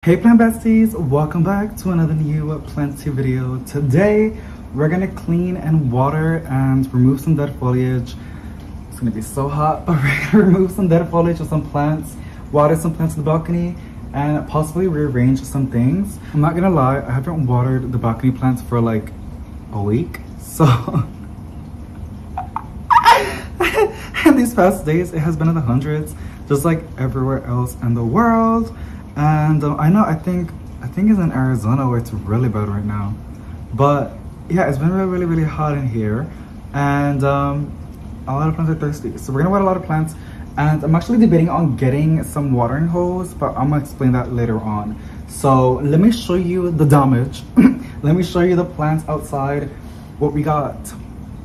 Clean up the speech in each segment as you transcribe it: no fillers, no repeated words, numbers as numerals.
Hey plant besties, welcome back to another new Planty video. Today we're gonna clean and water and remove some dead foliage. It's gonna be so hot, but we're gonna remove some dead foliage of some plants, water some plants in the balcony, and possibly rearrange some things. I'm not gonna lie, I haven't watered the balcony plants for like a week, so and these past days it has been in the hundreds, just like everywhere else in the world. And I think it's in Arizona where it's really bad right now, but yeah, it's been really hot in here, and a lot of plants are thirsty, so we're gonna water a lot of plants. And I'm actually debating on getting some watering hose, but I'm gonna explain that later on. So let me show you the damage. Let me show you the plants outside, what we got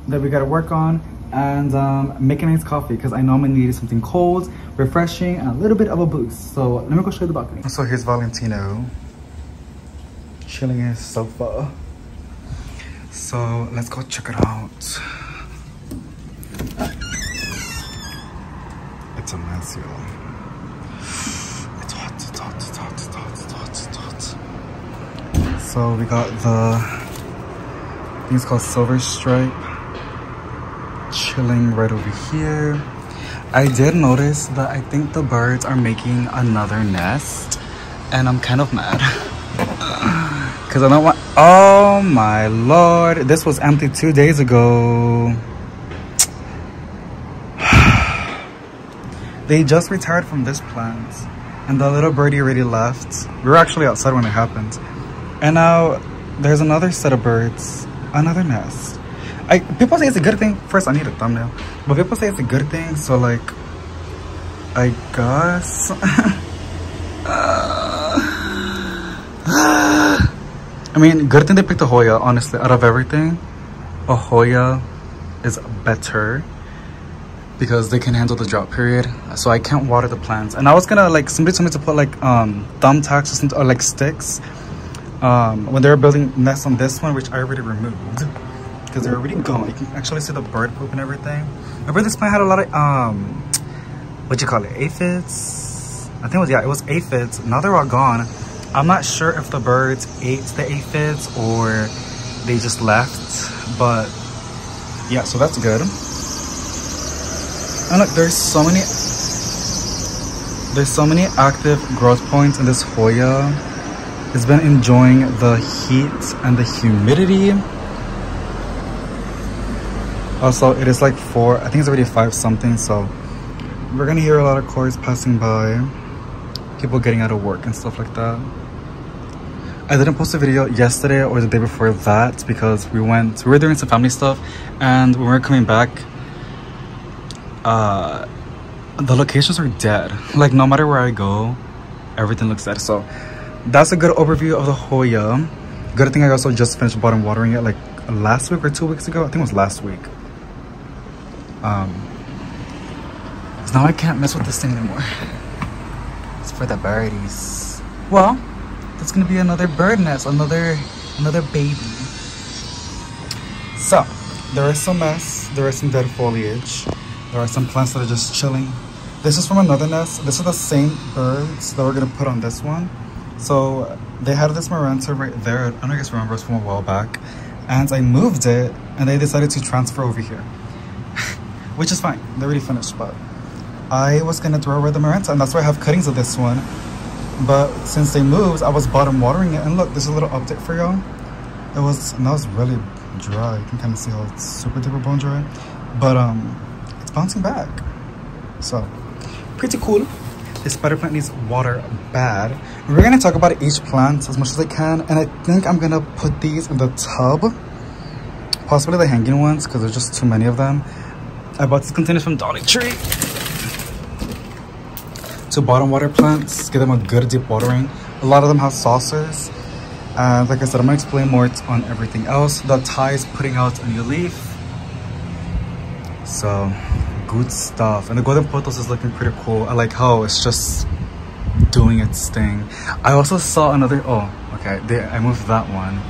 that we gotta work on, and make a nice coffee because I know I'm gonna need something cold, refreshing, and a little bit of a boost. So let me go show you the balcony. So here's Valentino chilling in his sofa. So let's go check it out. It's a mess, y'all. It's hot, it's hot, it's hot, it's hot, it's hot, it's hot. So we got the, I think it's called Silver Stripe, chilling right over here. I did notice that I think the birds are making another nest, and I'm kind of mad because I don't want, oh my lord, this was empty 2 days ago. They just retired from this plant and the little birdie already left. We were actually outside when it happened, and now there's another set of birds, another nest. People say it's a good thing. First, I need a thumbnail. But people say it's a good thing, so like, I guess. I mean, good thing they picked a Hoya, honestly. Out of everything, a Hoya is better because they can handle the drought period. So I can't water the plants. And I was gonna, like, somebody told me to put like thumbtacks or something, or like sticks when they were building nests on this one, which I already removed because they're already gone. You can actually see the bird poop and everything. Remember this plant had a lot of what you call it, aphids? I think it was, yeah, it was aphids. Now they're all gone. I'm not sure if the birds ate the aphids or they just left, but yeah, so that's good. And look, there's so many active growth points in this Hoya. It's been enjoying the heat and the humidity. Also, it is like 4, I think it's already 5 something, so we're gonna hear a lot of cars passing by, people getting out of work and stuff like that. I didn't post a video yesterday or the day before that because we were doing some family stuff, and when we were coming back, the locations are dead. Like, no matter where I go, everything looks dead. So that's a good overview of the Hoya. Good thing I also just finished bottom watering it like last week or 2 weeks ago. I think it was last week. So now I can't mess with this thing anymore. It's for the birdies. Well, that's gonna be another bird nest, another baby. So there is some mess, there is some dead foliage, there are some plants that are just chilling. This is from another nest. This is the same birds that we're gonna put on this one. So they had this Maranta right there. I don't know if you guys remember, it's from a while back, and I moved it and they decided to transfer over here. Which is fine, they're already finished, but I was gonna throw away the Maranta, and that's why I have cuttings of this one. But since they moved, I was bottom watering it, and look, there's a little update for y'all. Now it's really dry. You can kind of see how it's super duper bone dry, but it's bouncing back. So pretty cool. This spider plant needs water bad. We're gonna talk about each plant as much as I can, and I think I'm gonna put these in the tub, possibly the hanging ones because there's just too many of them. I bought these containers from Dollar Tree to bottom water plants, give them a good deep watering. A lot of them have saucers, and like I said, I'm gonna explain more on everything else. The Thai is putting out a new leaf, so good stuff. And the golden pothos is looking pretty cool. I like how it's just doing its thing. I also saw another, oh okay, I moved that one.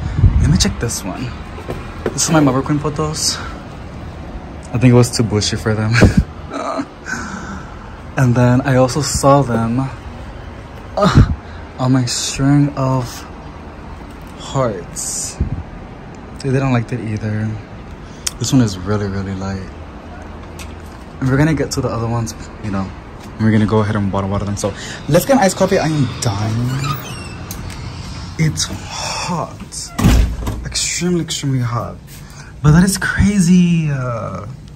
Let me check this one. This is my Mother Queen pothos. I think it was too bushy for them. And then I also saw them on my string of hearts. They didn't like that either. This one is really, really light. And we're gonna get to the other ones, you know. And we're gonna go ahead and bottle water them. So let's get an iced coffee. I am dying. It's hot. Extremely, extremely hot. But that is crazy.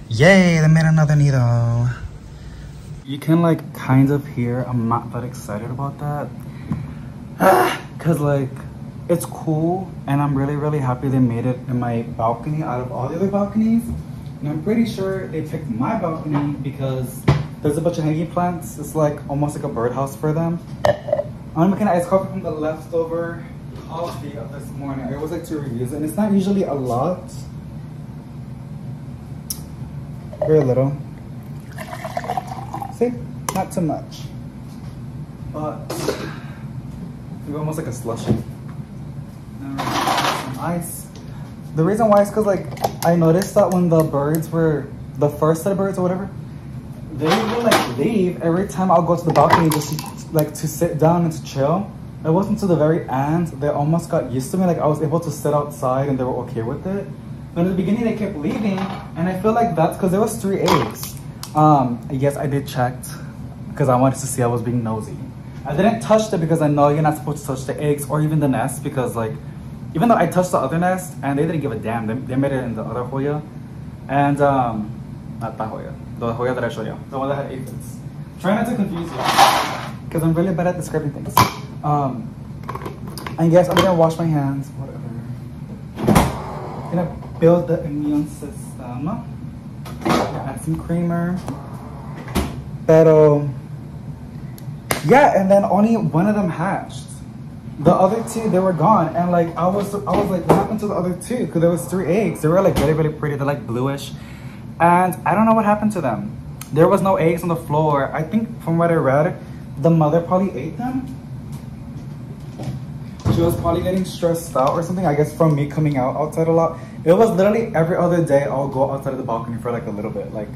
Yay, they made another needle. You can like kind of hear I'm not that excited about that. Cause like it's cool and I'm really, really happy they made it in my balcony out of all the other balconies. And I'm pretty sure they picked my balcony because there's a bunch of hanging plants. It's like almost like a birdhouse for them. I'm making iced coffee from the leftover coffee of this morning. I always like to reuse it, and it's not usually a lot. Very little. See? Not too much. But it's almost like a slushy. Now some ice. The reason why is because like I noticed that when the birds were the first set of birds or whatever, they would like leave every time I'll go to the balcony just like to sit down and to chill. It wasn't to the very end. They almost got used to me. Like I was able to sit outside and they were okay with it. But in the beginning they kept leaving, and I feel like that's because there was 3 eggs. Yes, I did check because I wanted to see. I was being nosy. I didn't touch it because I know you're not supposed to touch the eggs or even the nest, because like even though I touched the other nest and they didn't give a damn, they made it in the other Hoya. And not that Hoya, the Hoya that I showed you, the one that had aphids. Try not to confuse you because I'm really bad at describing things. And yes, I'm gonna wash my hands, whatever. I'm gonna build the immune system. Add some creamer. Pero yeah, and then only one of them hatched. The other 2, they were gone, and like I was like, what happened to the other 2? Because there was 3 eggs. They were like really, really pretty. They're like bluish, and I don't know what happened to them. There was no eggs on the floor. I think from what I read, the mother probably ate them. She was probably getting stressed out or something, I guess, from me coming outside a lot. It was literally every other day I'll go outside of the balcony for like a little bit. Like,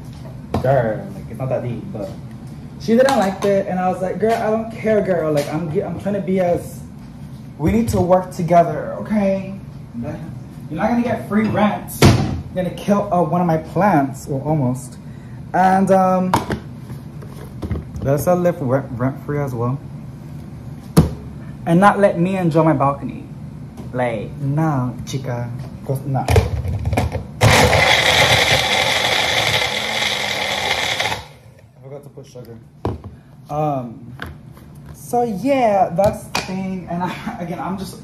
girl, like it's not that deep, but she didn't like it, and I was like, girl, I don't care, girl. Like I'm trying to be as, we need to work together, okay? You're not gonna get free rent. You're gonna kill one of my plants, or almost. And let's live rent free as well. And not let me enjoy my balcony. Like, no, chica. No. I forgot to put sugar. So yeah, that's the thing. And I'm just,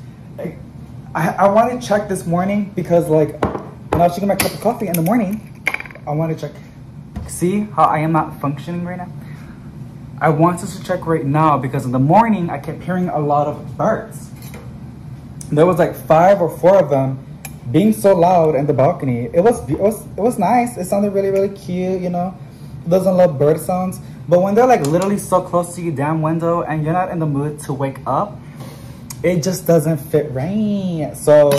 I want to check this morning because like, when I was drinking my cup of coffee in the morning, I want to check. See how I am not functioning right now? I wanted to check right now because in the morning I kept hearing a lot of birds. There was like 5 or 4 of them being so loud in the balcony. It was nice. It sounded really, really cute, you know. Doesn't love bird sounds, but when they're like literally so close to your damn window and you're not in the mood to wake up, it just doesn't fit right. So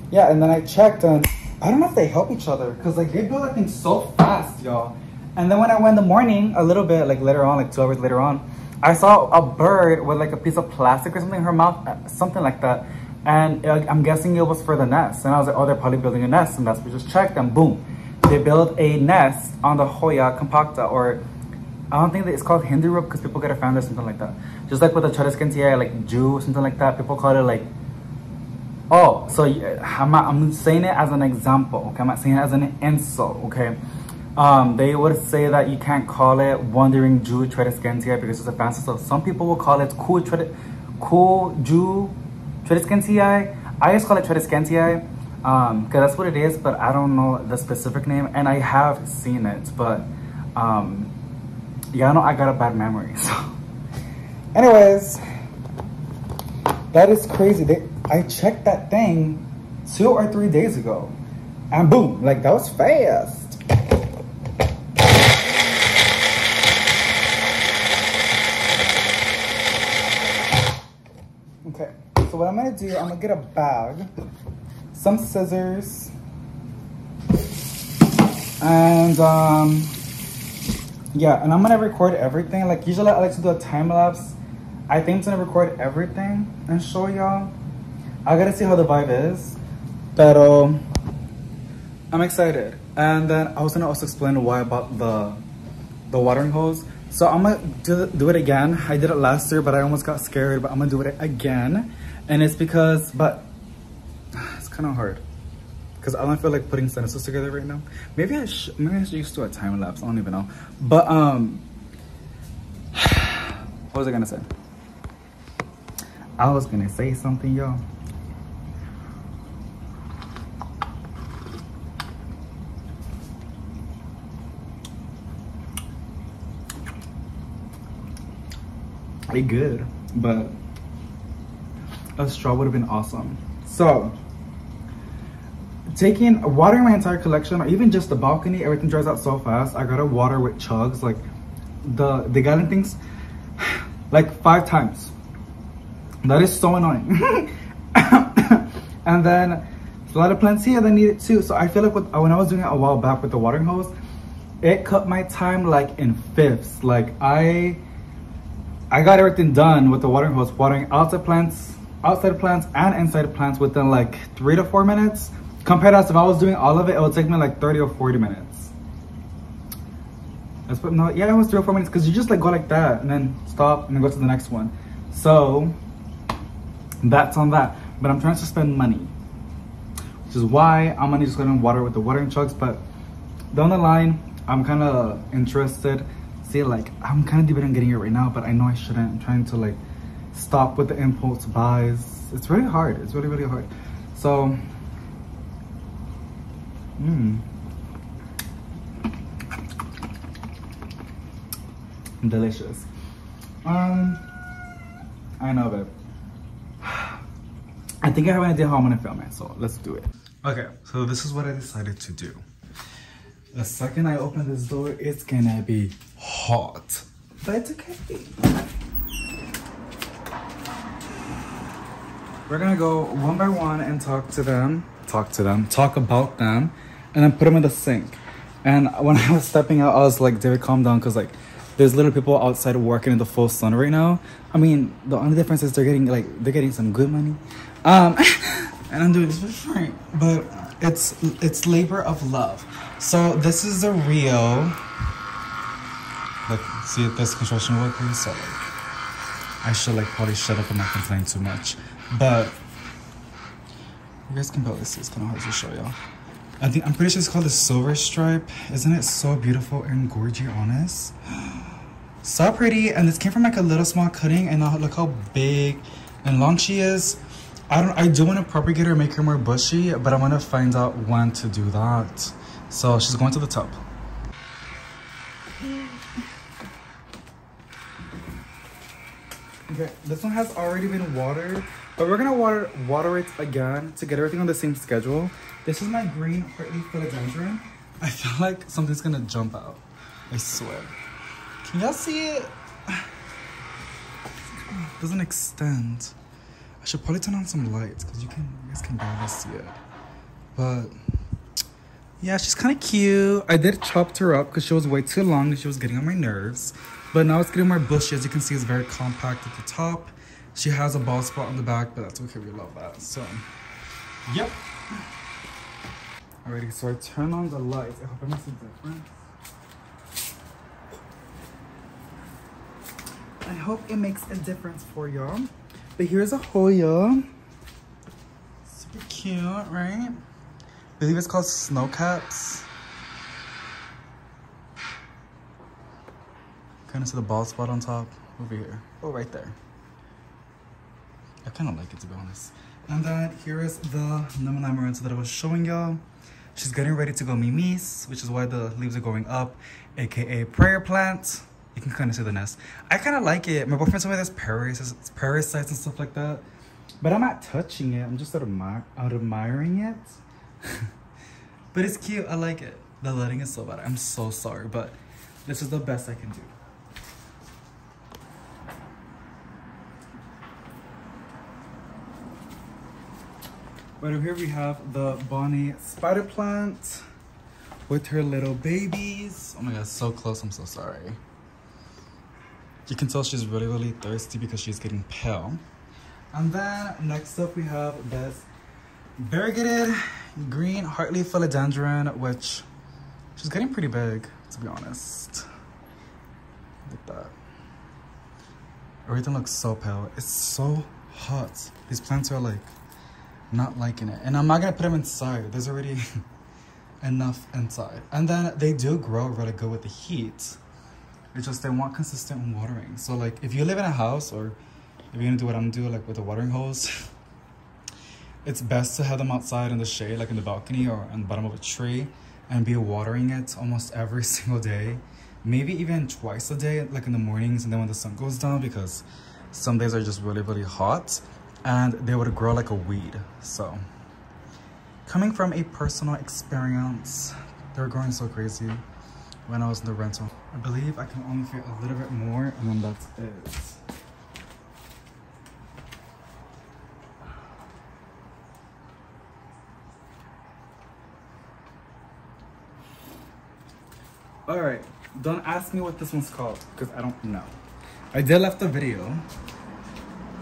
yeah, and then I checked and I don't know if they help each other because like they build that thing so fast, y'all. And then when I went in the morning, a little bit, like later on, like 2 hours later on, I saw a bird with like a piece of plastic or something in her mouth, something like that. And I'm guessing it was for the nest. And I was like, oh, they're probably building a nest. And that's we just checked, and boom. They built a nest on the Hoya compacta, or I don't think that it's called Hindu rope because people get offended or something like that. Just like with the Tradescantia, like Jew or something like that, people call it like, oh, so I'm saying it as an example, okay? I'm not saying it as an insult, okay? They would say that you can't call it Wandering Jew Tradescantia because it's a fancy. So some people will call it cool Jew Tradescantia. I just call it Tradescantia because that's what it is, but I don't know the specific name, and I have seen it, but yeah, I know I got a bad memory. So, anyways, that is crazy. I checked that thing 2 or 3 days ago, and boom, like that was fast. Okay, so what I'm gonna do, I'm gonna get a bag, some scissors, and yeah, and I'm gonna record everything. Like usually I like to do a time lapse I think I'm gonna record everything and show y'all. I gotta see how the vibe is. But I'm excited. And then I was gonna also explain why about the watering hose. So I'm gonna do it again. I did it last year, but I almost got scared, but I'm gonna do it again. And it's because, but it's kind of hard. Because I don't feel like putting sentences together right now. Maybe I should just do a time lapse, I don't even know. But what was I gonna say? I was gonna say something, y'all. They good, but a straw would have been awesome. So, watering my entire collection, or even just the balcony, everything dries out so fast. I gotta water with chugs, like the gallon things, like 5 times. That is so annoying. And then there's a lot of plants here that need it too. So I feel like when I was doing it a while back with the watering hose, it cut my time like in fifths. Like I got everything done with the watering hose, watering outside plants and inside plants within like 3 to 4 minutes. Compared to if I was doing all of it, it would take me like 30 or 40 minutes. No, yeah, it was 3 or 4 minutes because you just like go like that and then stop and then go to the next one. So that's on that. But I'm trying to spend money, which is why I'm gonna just go and water with the watering chugs. But down the line, I'm kind of interested. See, like I'm kind of debating on getting it right now, but I know I shouldn't. I'm trying to like stop with the impulse buys. It's really hard. It's really, really hard. So, delicious. I know, babe. I think I have an idea how I'm gonna film it, so let's do it. Okay, so this is what I decided to do. The second I open this door, it's gonna be hot, but it's okay. We're gonna go one by one and talk about them, and then put them in the sink. And when I was stepping out, I was like, David, calm down, because like there's little people outside working in the full sun right now. I mean, the only difference is they're getting some good money. And I'm doing this for free, but it's labor of love. So this is a Rio. Like, see this construction worker. So like, I should like probably shut up and not complain too much. But you guys can barely see. It's kind of hard to show y'all. I'm pretty sure it's called the Silver Stripe. Isn't it so beautiful and gorgeous? So pretty. And this came from like a little small cutting, and now look how big and long she is. I do want to propagate her, make her more bushy, but I'm gonna find out when to do that. So she's going to the tub. Okay, this one has already been watered, but we're gonna water it again to get everything on the same schedule. This is my green Hartley philodendron. I feel like something's gonna jump out. I swear. Can y'all see it? It doesn't extend. I should probably turn on some lights because you guys can barely see it. But yeah, she's kind of cute. I did chop her up because she was way too long and she was getting on my nerves. But now it's getting more bushy. As you can see, it's very compact at the top. She has a bald spot on the back, but that's okay. We love that. So, yep. Alrighty, so I turn on the lights. I hope it makes a difference. I hope it makes a difference for y'all. But here's a Hoya. Super cute, right? I believe it's called Snow Caps. Kind of see the bald spot on top over here. Oh, right there. I kind of like it, to be honest. And then here is the Lemon Amaranth that I was showing y'all. She's getting ready to go mimis, which is why the leaves are going up, aka prayer plant. You can kind of see the nest. I kind of like it. My boyfriend told me there's parasites and stuff like that. But I'm not touching it. I'm just admiring it. But it's cute. I like it. The lighting is so bad. I'm so sorry, but this is the best I can do. Right over here we have the Bonnie spider plant with her little babies. Oh my god, so close. I'm so sorry. You can tell she's really, really thirsty because she's getting pale. And then next up we have this variegated green heartleaf philodendron, which she's getting pretty big, to be honest. Look at that. Everything looks so pale. It's so hot. These plants are like not liking it. And I'm not gonna put them inside. There's already enough inside. And then they do grow really good with the heat. It's just they want consistent watering. So like if you live in a house, or if you're gonna do what I'm doing, like with a watering hose, it's best to have them outside in the shade, like in the balcony or on the bottom of a tree, and be watering it almost every single day. Maybe even twice a day, like in the mornings and then when the sun goes down, because some days are just really, really hot and they would grow like a weed. So coming from a personal experience, they're growing so crazy when I was in the rental. I believe I can only fit a little bit more and then that's it. All right, don't ask me what this one's called because I don't know. I did left a video.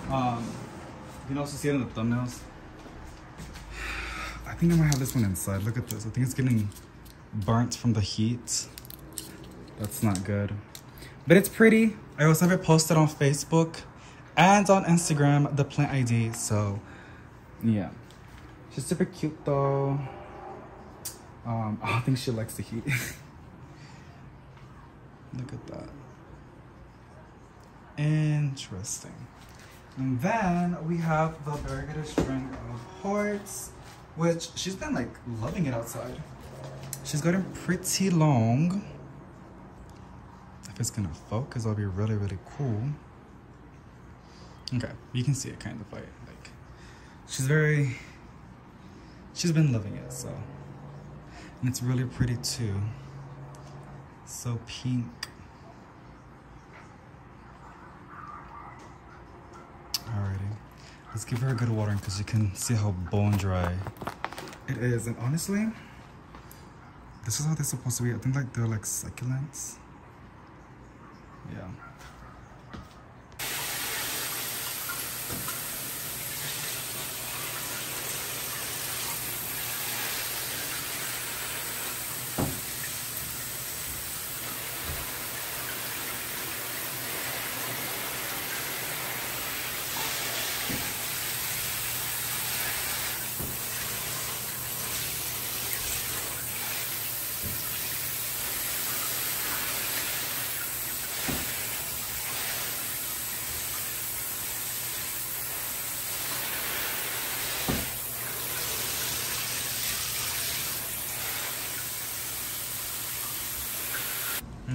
You can also see it in the thumbnails. I think I might have this one inside. Look at this. I think it's getting burnt from the heat. That's not good. But it's pretty. I also have it posted on Facebook and on Instagram, the plant ID. So yeah, she's super cute though. I don't think she likes the heat. Look at that. Interesting. And then we have the variegated string of hearts, which she's been like loving it outside. She's gotten pretty long. If it's gonna focus, that'll be really, really cool. Okay, you can see it kind of like she's been loving it, so. And it's really pretty too. So pink. Alrighty, let's give her a good watering because you can see how bone dry it is. And honestly, this is how they're supposed to be. I think like they're like succulents. Yeah.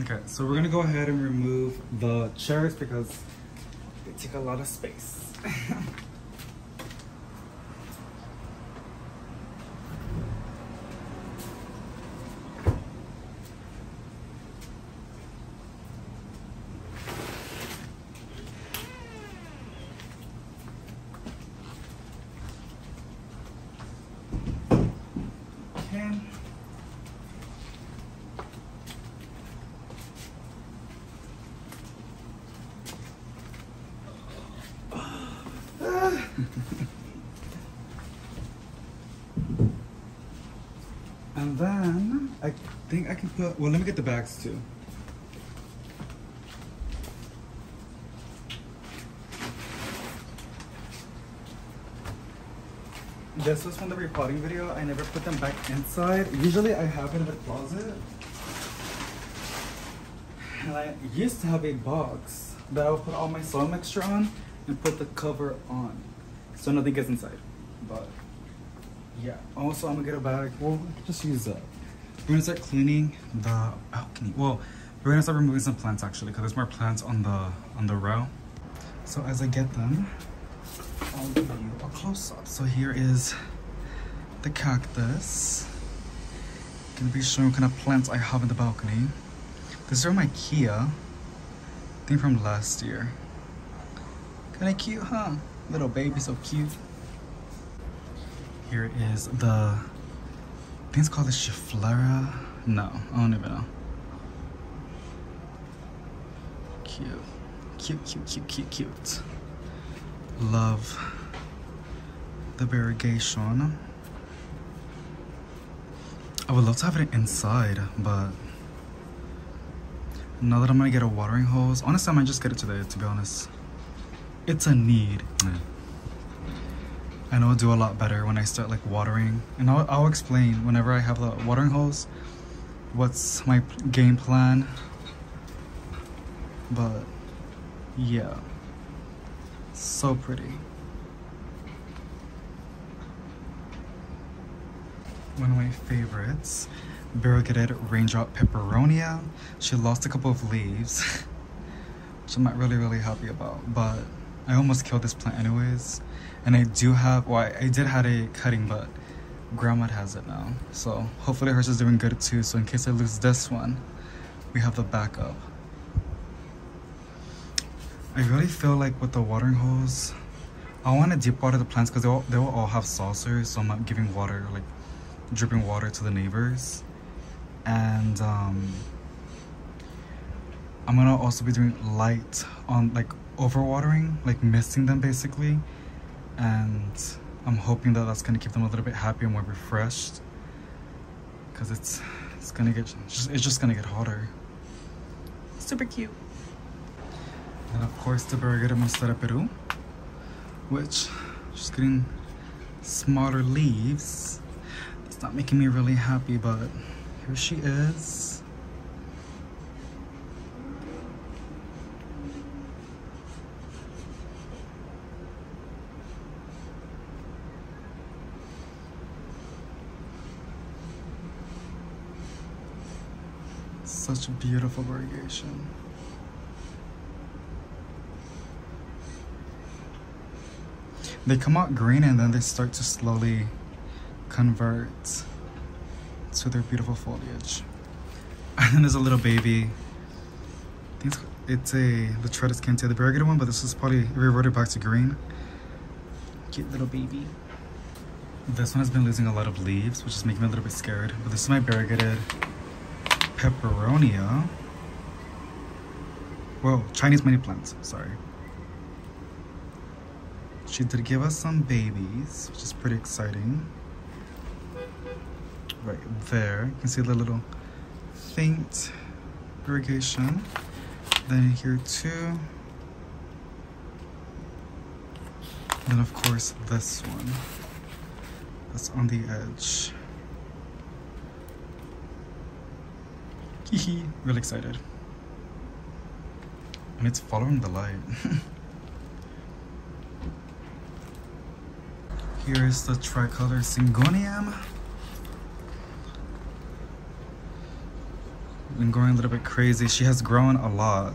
Okay, so we're gonna go ahead and remove the chairs because they take a lot of space. Okay. And then I think I can put, well, let me get the bags too. This was from the repotting video. I never put them back inside. Usually I have it in the closet. And I used to have a box that I would put all my soil mixture on and put the cover on so nothing gets inside. But yeah, also I'm gonna get a bag. Well, just use that. We're gonna start cleaning the balcony. Well, we're gonna start removing some plants actually because there's more plants on the row. So as I get them, I'll give you a close up. So here is the cactus. Gonna be showing what kind of plants I have in the balcony. These are my Kia, I think from last year. Kinda cute, huh? Little baby, so cute. Here is the, I think it's called the Schefflera. No, I don't even know. Cute. Cute, cute, cute, cute, cute. Love the variegation. I would love to have it inside, but now that I'm gonna get a watering hose, honestly I might just get it today, to be honest. It's a need. I know I'll do a lot better when I start like watering, and I'll explain whenever I have the watering hose what's my game plan. But yeah, so pretty. One of my favorites, variegated raindrop peperonia. She lost a couple of leaves, which I'm not really happy about, but I almost killed this plant anyways. And I do have, well, I did have a cutting, but Grandma has it now. So hopefully hers is doing good too. So in case I lose this one, we have the backup. I really feel like with the watering hose, I want to deep water the plants because they will all have saucers, so I'm not giving water, like dripping water to the neighbors. And I'm gonna also be doing light on, like overwatering, like misting them basically. And I'm hoping that that's gonna keep them a little bit happy and more refreshed, because it's just gonna get hotter. Super cute. And of course the variegated Monstera Peru, which just getting smaller leaves. It's not making me really happy, but here she is. Such a beautiful variegation. They come out green and then they start to slowly convert to their beautiful foliage. And then there's a little baby. I think it's a Latretus Kente, the variegated one, but this is probably reverted back to green. Cute little baby. This one has been losing a lot of leaves, which is making me a little bit scared. But this is my variegated peperonia. Whoa, Chinese money plants, sorry. She did give us some babies, which is pretty exciting. Right there, you can see the little faint irrigation. Then here too. And then of course this one, that's on the edge. Really excited. And it's following the light. Here's the tricolor Syngonium. Been growing a little bit crazy. She has grown a lot.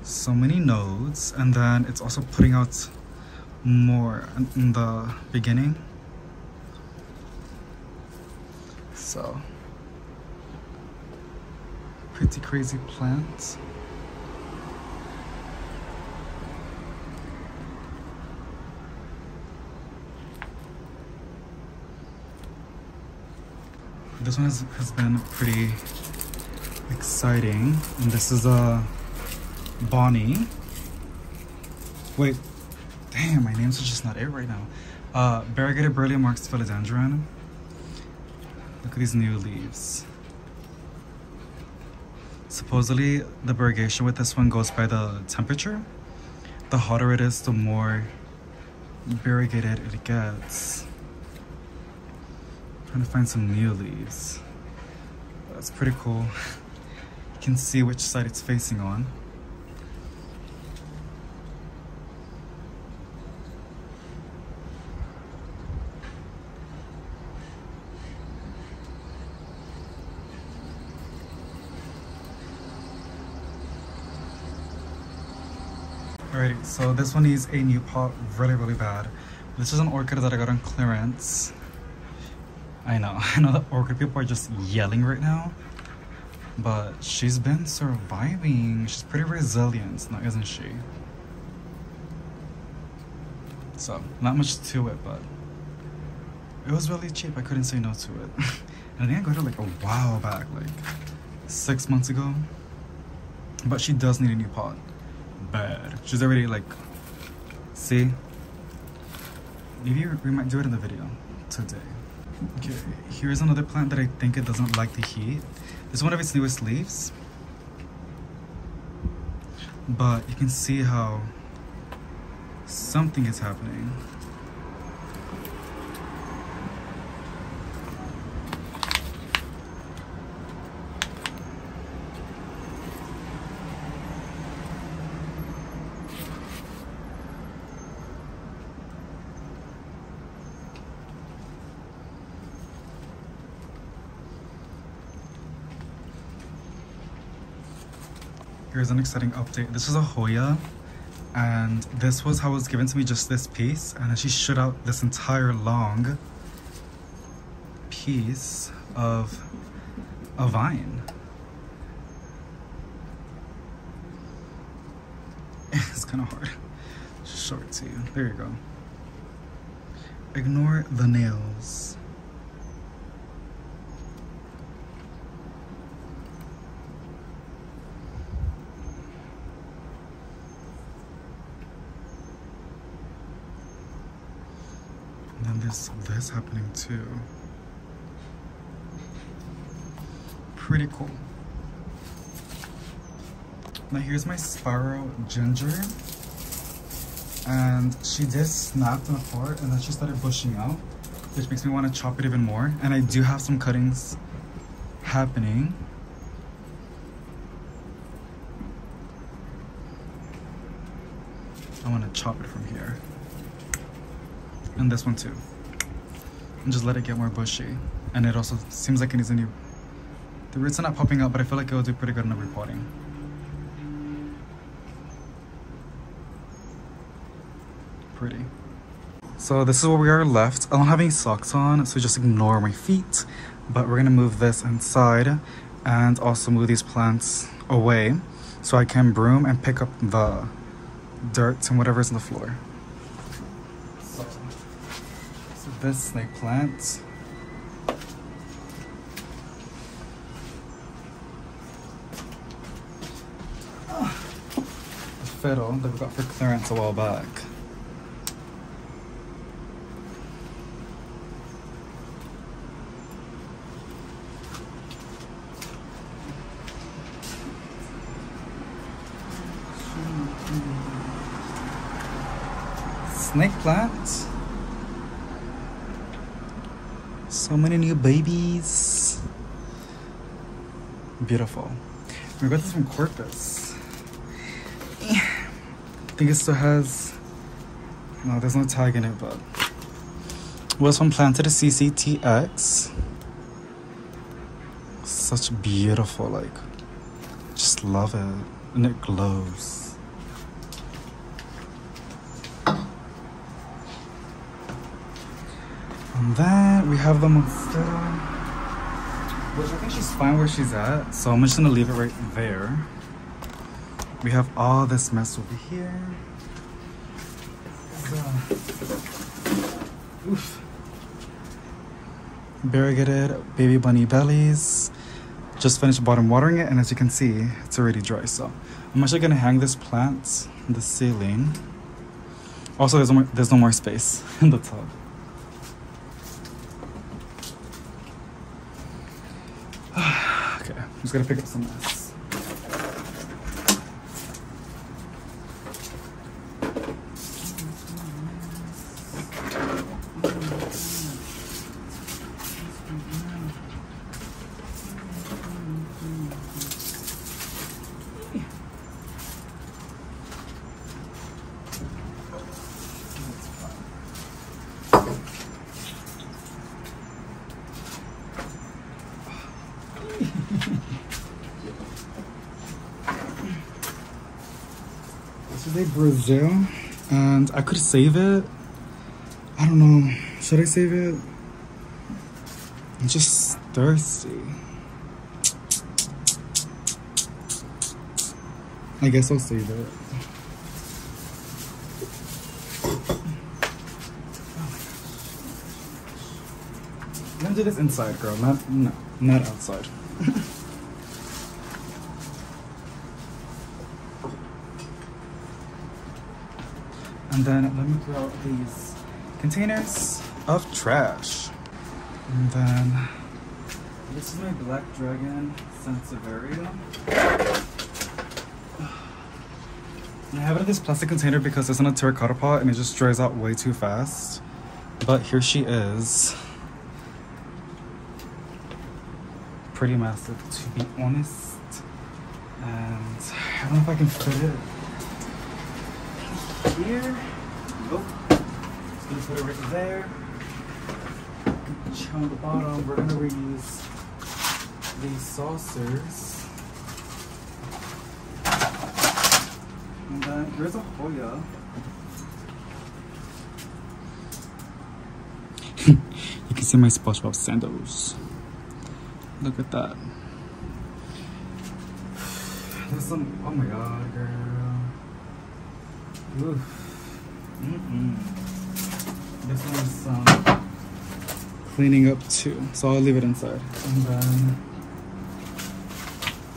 So many nodes, and then it's also putting out more in the beginning. So pretty crazy plant. This one has been pretty exciting, and this is a Bonnie. Wait, damn, my name's just not it right now. Variegated Burley Marks Philodendron. Look at these new leaves. Supposedly, the variegation with this one goes by the temperature. The hotter it is, the more variegated it gets. Trying to find some new leaves. That's pretty cool. You can see which side it's facing on. Alrighty, so this one needs a new pot really bad. This is an orchid that I got on clearance. I know the orchid people are just yelling right now, but she's been surviving. She's pretty resilient, now isn't she? So, not much to it, but it was really cheap. I couldn't say no to it. And I think I got it like a while back, like 6 months ago. But she does need a new pot. bad. She's already like, see? Maybe we might do it in the video today. Okay, here's another plant that I think it doesn't like the heat. This is one of its newest leaves. But you can see how something is happening. Here's an exciting update. This is a Hoya, and this was how it was given to me, just this piece, and then she shot out this entire long piece of a vine. It's kind of hard. Just show it to you. There you go. Ignore the nails. And then there's this happening too. Pretty cool. Now here's my Sparrow Ginger. And she just snapped in a part and then she started bushing out, which makes me want to chop it even more. And I do have some cuttings happening. I want to chop it from here. And this one too. And just let it get more bushy. And it also seems like it needs a new... The roots are not popping up, but I feel like it will do pretty good in the repotting. Pretty. So this is where we are left. I don't have any socks on, so just ignore my feet. But we're gonna move this inside and also move these plants away so I can broom and pick up the dirt and whatever's on the floor. So this snake plant. The fiddle that we got for clearance a while back. Snake plant. So many new babies. Beautiful. We got this from Corpus. I think it still has... No, there's no tag in it, but... It was from Planted CCTX. Such beautiful, like... Just love it. And it glows. And then we have the Monstera, which I think she's fine where she's at, so I'm just gonna leave it right there. We have all this mess over here. Oof. Variegated baby bunny bellies. Just finished bottom watering it, and as you can see, it's already dry. So I'm actually gonna hang this plant in the ceiling. Also, there's no more space in the tub. Okay, I'm just gonna pick up some mess. This is a Brazil, and I could save it. I don't know. Should I save it? I'm just thirsty. I guess I'll save it. I'm gonna do this inside, girl. Not outside. And then let me throw out these containers of trash. And then this is my Black Dragon Sansevieria. And I have it in this plastic container because it's in a terracotta pot and it just dries out way too fast. But here she is. Pretty massive, to be honest. And I don't know if I can fit it here. Nope. Just gonna put it right there. On the bottom, we're gonna reuse these saucers. And then here's a Hoya. You can see my SpongeBob sandals. Look at that. There's some, oh my god, girl. Oof. This one's some cleaning up too, so I'll leave it inside. And then,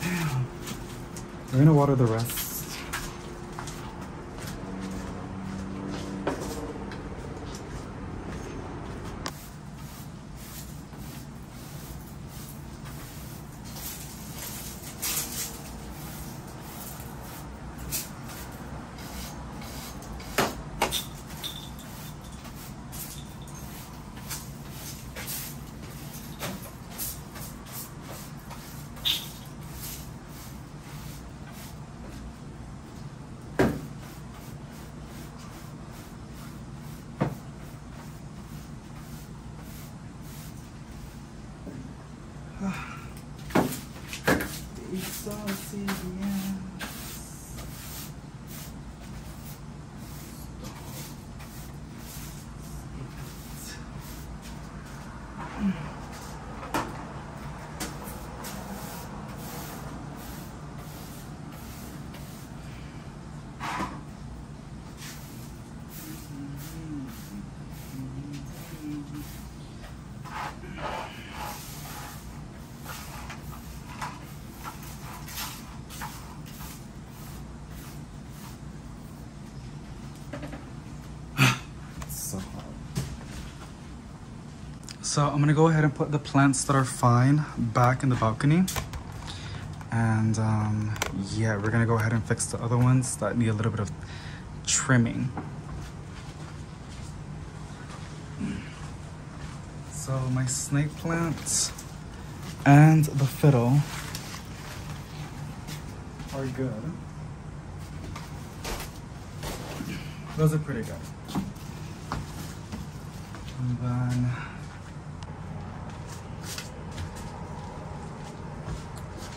damn, we're gonna water the rest. So I'm gonna go ahead and put the plants that are fine back in the balcony. And yeah, we're gonna go ahead and fix the other ones that need a little bit of trimming. So my snake plant and the fiddle are good. Those are pretty good. And then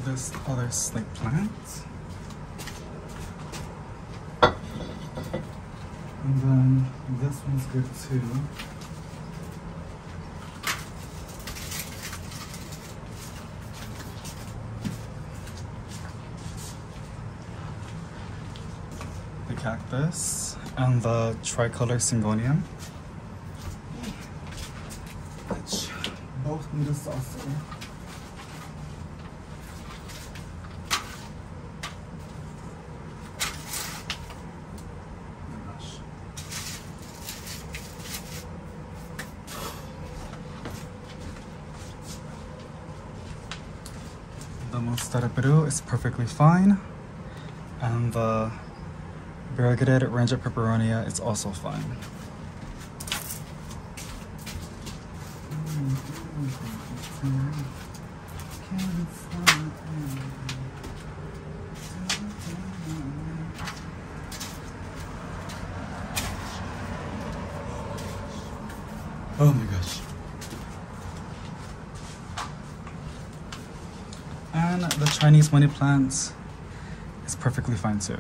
this other snake plant. And then this one's good too. The cactus and the tricolor syngonium, which both need a saucer. The Monstera Peru is perfectly fine, and the variegated Ranger Peperonia is also fine. Oh my gosh. And the Chinese money plant is perfectly fine too.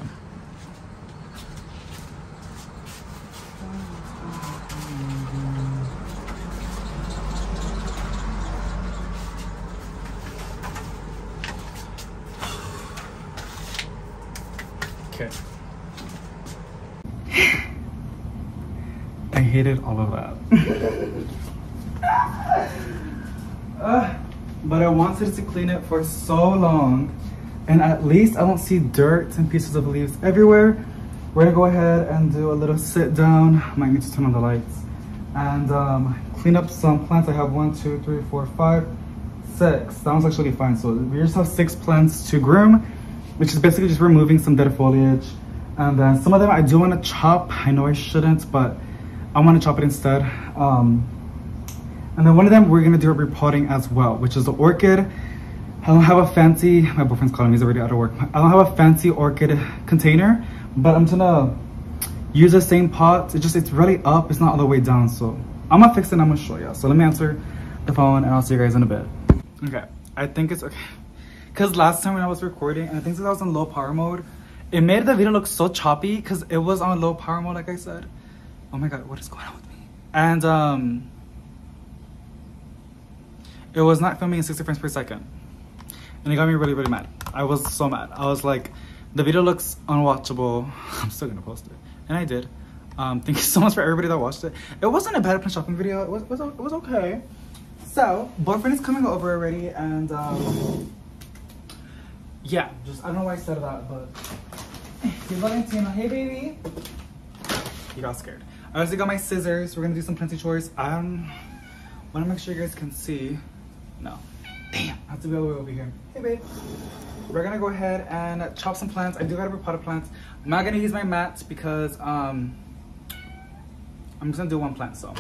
Okay. I hated all of that. But I wanted to clean it for so long, and at least I don't see dirt and pieces of leaves everywhere. we're gonna go ahead and do a little sit down. Might need to turn on the lights and clean up some plants. I have 1, 2, 3, 4, 5, 6. That one's actually fine. So we just have 6 plants to groom, which is basically just removing some dead foliage. And then some of them I do want to chop. I know I shouldn't, but I want to chop it instead. And then one of them we're gonna do a repotting as well, which is the orchid. I don't have a fancy, my boyfriend's calling me, he's already out of work. I don't have a fancy orchid container, but I'm gonna use the same pot. It's really up, it's not all the way down. So I'm gonna fix it and I'm gonna show you. So let me answer the phone and I'll see you guys in a bit. Okay, I think it's okay. Cause last time when I was recording, and I think since I was on low power mode, it made the video look so choppy cause it was on low power mode, like I said. Oh my God, what is going on with me? And it was not filming in 60 frames per second. And it got me really, really mad. I was so mad. I was like, the video looks unwatchable. I'm still gonna post it. And I did. Thank you so much for everybody that watched it. It wasn't a bad plan shopping video. It was okay. So, boyfriend is coming over already, and yeah, just, I don't know why I said that, but he's letting Tina, hey baby. He got scared. I also got my scissors. We're gonna do some plenty chores. I wanna make sure you guys can see. No. Damn, I have to be all the way over here. Hey babe. We're gonna go ahead and chop some plants. I do got a repotted plants. I'm not gonna use my mat because I'm just gonna do one plant, so.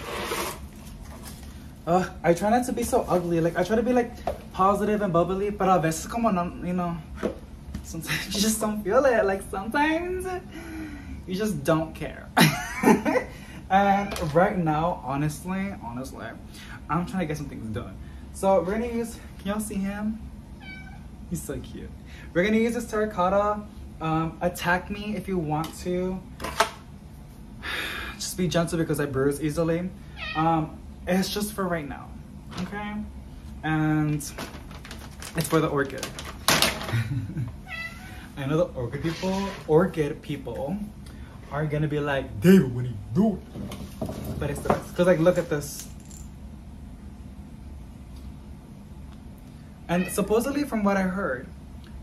I try not to be so ugly. Like I try to be like positive and bubbly, but a veces como no, you know, sometimes you just don't feel it. Like sometimes you just don't care. And right now, honestly, I'm trying to get some things done. So we're gonna use, can y'all see him? He's so cute. We're gonna use this terracotta. Attack me if you want to. Just be gentle because I bruise easily. It's just for right now, okay? And it's for the orchid. I know the orchid people are gonna be like, David, what are you doing? But it's the best, cause like, look at this. And supposedly from what I heard,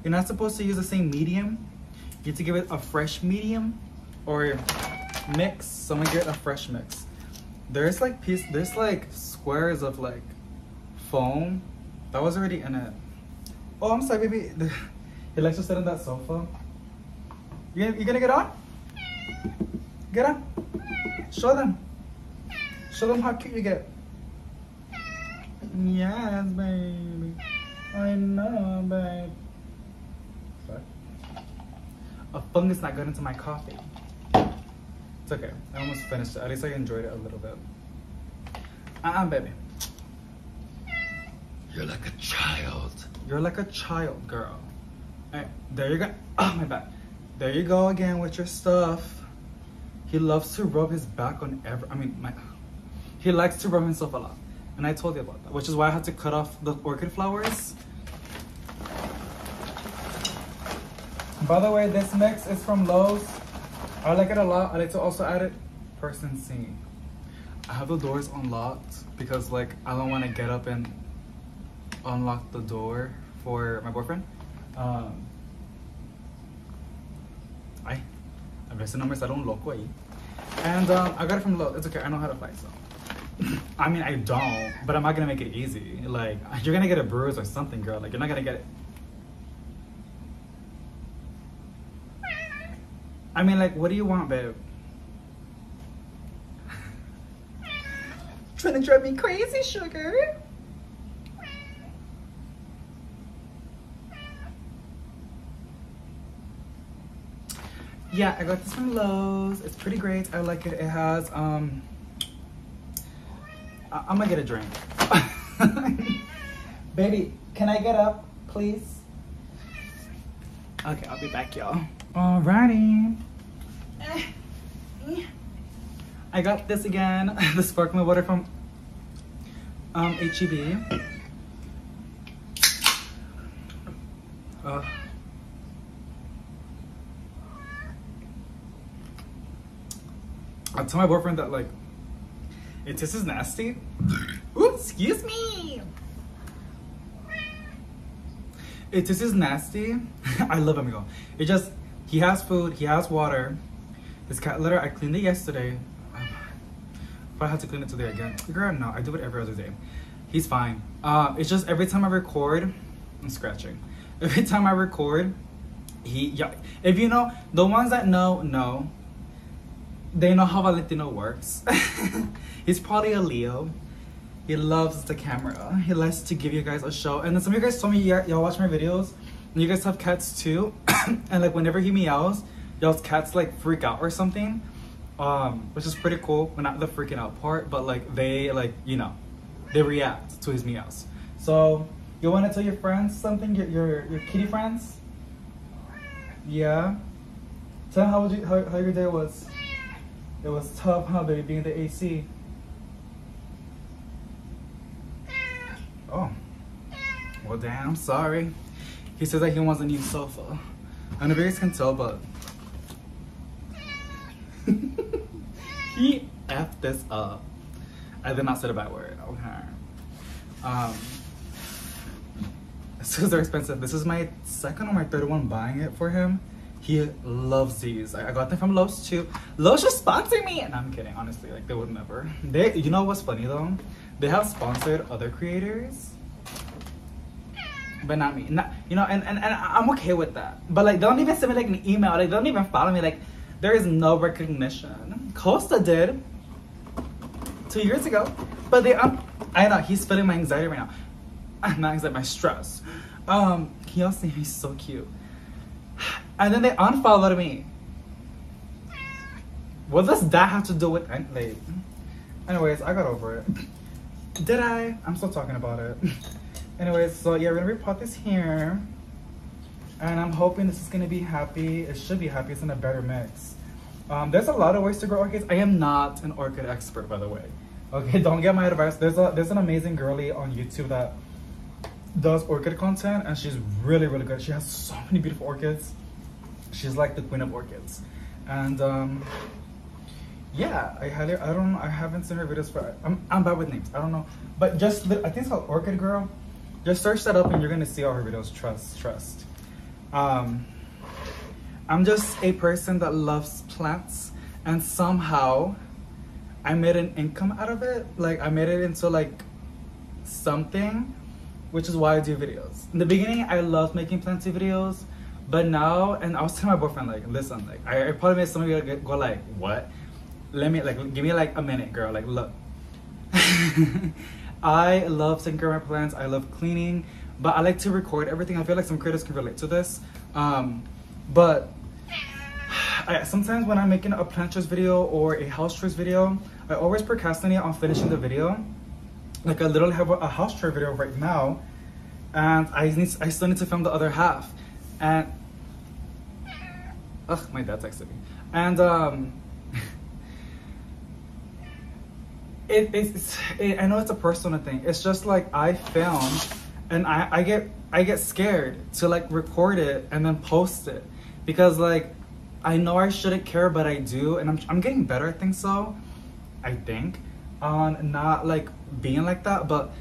you're not supposed to use the same medium. You have to give it a fresh medium or mix. So I'm gonna get a fresh mix. There's like squares of like foam that was already in it. Oh, I'm sorry, baby. He likes to sit on that sofa. You gonna get on? Get on. Show them. Show them how cute you get. Yes, baby. I know, babe. Sorry. A fungus not got into my coffee. It's okay. I almost finished it. At least I enjoyed it a little bit. Baby. You're like a child. You're like a child, girl. Alright, there you go. Oh, my bad. There you go again with your stuff. He loves to rub his back on he likes to rub himself a lot. And I told you about that, which is why I had to cut off the orchid flowers. By the way, this mix is from Lowe's. I like it a lot. I like to also add it person singing. I have the doors unlocked because like I don't want to get up and unlock the door for my boyfriend. A veces no me sale un loco ahí. And I got it from Lowe's. It's okay. I know how to fight, so. I mean, I don't, but I'm not gonna make it easy. Like, you're gonna get a bruise or something, girl. Like, you're not gonna get it. I mean, like, what do you want, babe? Trying to drive me crazy, sugar. Yeah, I got this from Lowe's. It's pretty great. I like it. It has, I'm gonna get a drink. Baby, can I get up, please? Okay, I'll be back, y'all. Alrighty. I got this again, the sparkling water from H-E-B. I told my boyfriend that like, it tastes nasty. Ooh, excuse me. It tastes nasty. I love amigo. It just, he has food, he has water, His cat litter, I cleaned it yesterday. But I have to clean it today again. Girl, no, I do it every other day. He's fine. It's just every time I record, I'm scratching. Every time I record, if you know, the ones that know, they know how Valentino works. He's probably a Leo. He loves the camera. He likes to give you guys a show. And then some of you guys told me y'all watch my videos and you guys have cats too. And like whenever he meows, y'all's cats like freak out or something. Which is pretty cool. Well, not the freaking out part, but like they like, you know, they react to his meows. So you want to tell your friends something? Your kitty friends? Yeah. Tell them how your day was. It was tough, huh, baby, being the AC. Oh. Well, damn, sorry. He says that he wants a new sofa. I don't know if you guys can tell, but he effed this up. I did not say the bad word, okay. So they're expensive. This is my second or my third one buying it for him. He loves these. I got them from Lowe's too. Lowe's just sponsored me. And I'm kidding, honestly, like they would never. You know what's funny though? They have sponsored other creators, but not me. You know, and I'm okay with that. But like, don't even send me like an email. Like, don't even follow me. Like, there is no recognition. Costa did 2 years ago, but I know he's feeling my anxiety right now. Not anxiety, my stress. He also think he's so cute. And then they unfollowed me. What does that have to do with like? Anyways, I got over it. Did I? I'm still talking about it. Anyways, so yeah, we're gonna repot this here. And I'm hoping this is gonna be happy. It should be happy. It's in a better mix. There's a lot of ways to grow orchids. I am not an orchid expert, by the way. Okay, don't get my advice. There's an amazing girly on YouTube that does orchid content, and she's really, really good. She has so many beautiful orchids. She's like the queen of orchids. And yeah, I haven't seen her videos for, I'm bad with names, I don't know. But just, I think it's called Orchid Girl. Just search that up and you're gonna see all her videos, trust. I'm just a person that loves plants, and somehow I made an income out of it. Like, I made it into like something, which is why I do videos. In the beginning, I loved making planty videos, but now, and I was telling my boyfriend, like, listen, like, I probably made some of you go like, what? Let me, like, give me like a minute, girl, like, look. I love taking care of my plants, I love cleaning, but I like to record everything. I feel like some creators can relate to this. But sometimes when I'm making a plant choice video or a house choice video, I always procrastinate on finishing the video. Like, I literally have a house tour video right now, and I still need to film the other half. And ugh, my dad texted me. And I know it's a personal thing. It's just like, I film and I get scared to like record it and then post it, because like I know I shouldn't care, but I do, and I'm getting better, I think, on not like being like that. But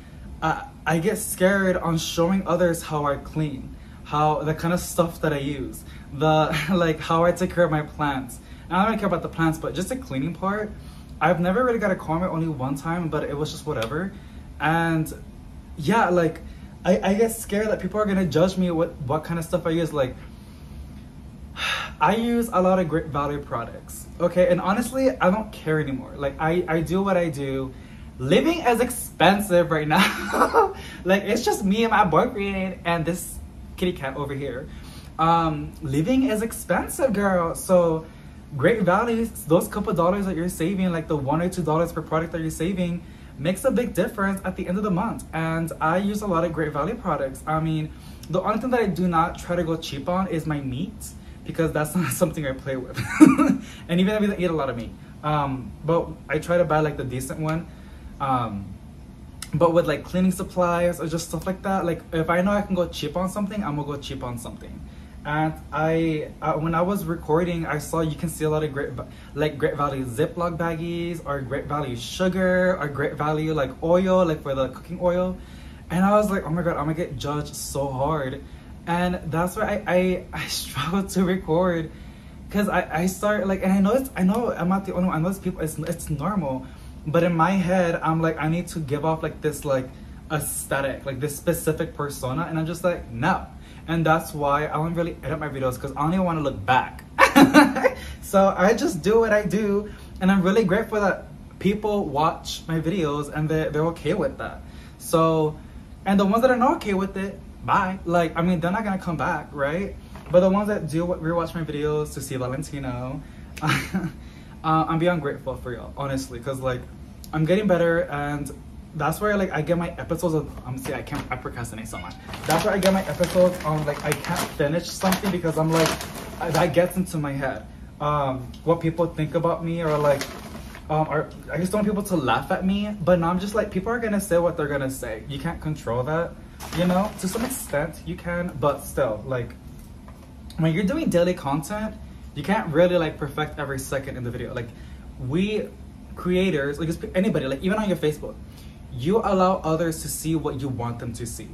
I get scared on showing others how I clean, how the kind of stuff that I use, like how I take care of my plants. And I don't care about the plants, but just the cleaning part. I've never really got a comment, only one time, but it was just whatever. And yeah, like I get scared that people are gonna judge me what kind of stuff I use. Like, I use a lot of Great Value products, okay? And honestly, I don't care anymore. Like, I do what I do. Living is expensive right now. Like, it's just me and my boyfriend and this kitty cat over here. Living is expensive, girl. So Great Value, those couple dollars that you're saving, like the $1 or $2 per product that you're saving, makes a big difference at the end of the month. And I use a lot of Great Value products. I mean, the only thing that I do not try to go cheap on is my meat, because that's not something I play with. And even if I eat a lot of meat, but I try to buy like the decent one. But with like cleaning supplies or just stuff like that, like if I know I can go cheap on something, I'm gonna go cheap on something. And when I was recording, I saw you can see a lot of Great Value Ziploc baggies, or Great Value sugar, or Great Value like oil, like for the cooking oil. And I was like, oh my god, I'm gonna get judged so hard. And that's why I struggle to record, because I start like, and I know I'm not the only one. I know it's people. It's normal, but in my head, I'm like, I need to give off like this like aesthetic, like this specific persona, and I'm just like, no. And that's why I don't really edit my videos, because I don't even want to look back. So I just do what I do, and I'm really grateful that people watch my videos and they're okay with that. So, and the ones that are not okay with it, bye. Like, I mean, they're not gonna come back, right? But the ones that do rewatch my videos to see Valentino, I'm beyond grateful for y'all, honestly, because like I'm getting better, and that's where like I get my episodes of, I procrastinate so much. That's where I get my episodes on, like I can't finish something because I'm like, that gets into my head. What people think about me, or like, or I just don't want people to laugh at me, but now I'm just like, people are gonna say what they're gonna say. You can't control that, you know? To some extent you can, but still, like, when you're doing daily content, you can't really like perfect every second in the video. Like, we creators, like anybody, like even on your Facebook, you allow others to see what you want them to see.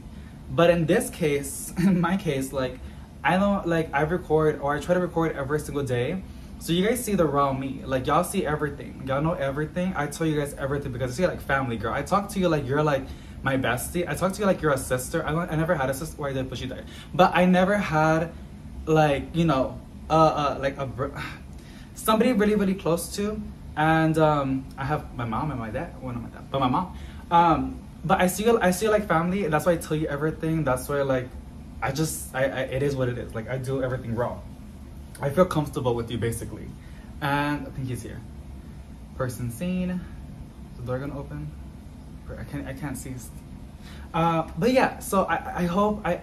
But in this case, in my case, like, I don't, like, I record, or I try to record every single day, so you guys see the raw me. Like, y'all see everything, y'all know everything. I tell you guys everything because I see like family, girl. I talk to you like you're like my bestie. I talk to you like you're a sister. I never had a sister. Why did I push you there? But I never had like, you know, like somebody really, really close to. And I have my mom and my dad. Well, not my dad, but my mom. But I see you like family, and that's why I tell you everything. That's why, like, it is what it is. Like, I do everything raw. I feel comfortable with you, basically. And I think he's here. Person seen. Is the door gonna open? I can't see. But yeah, so I hope I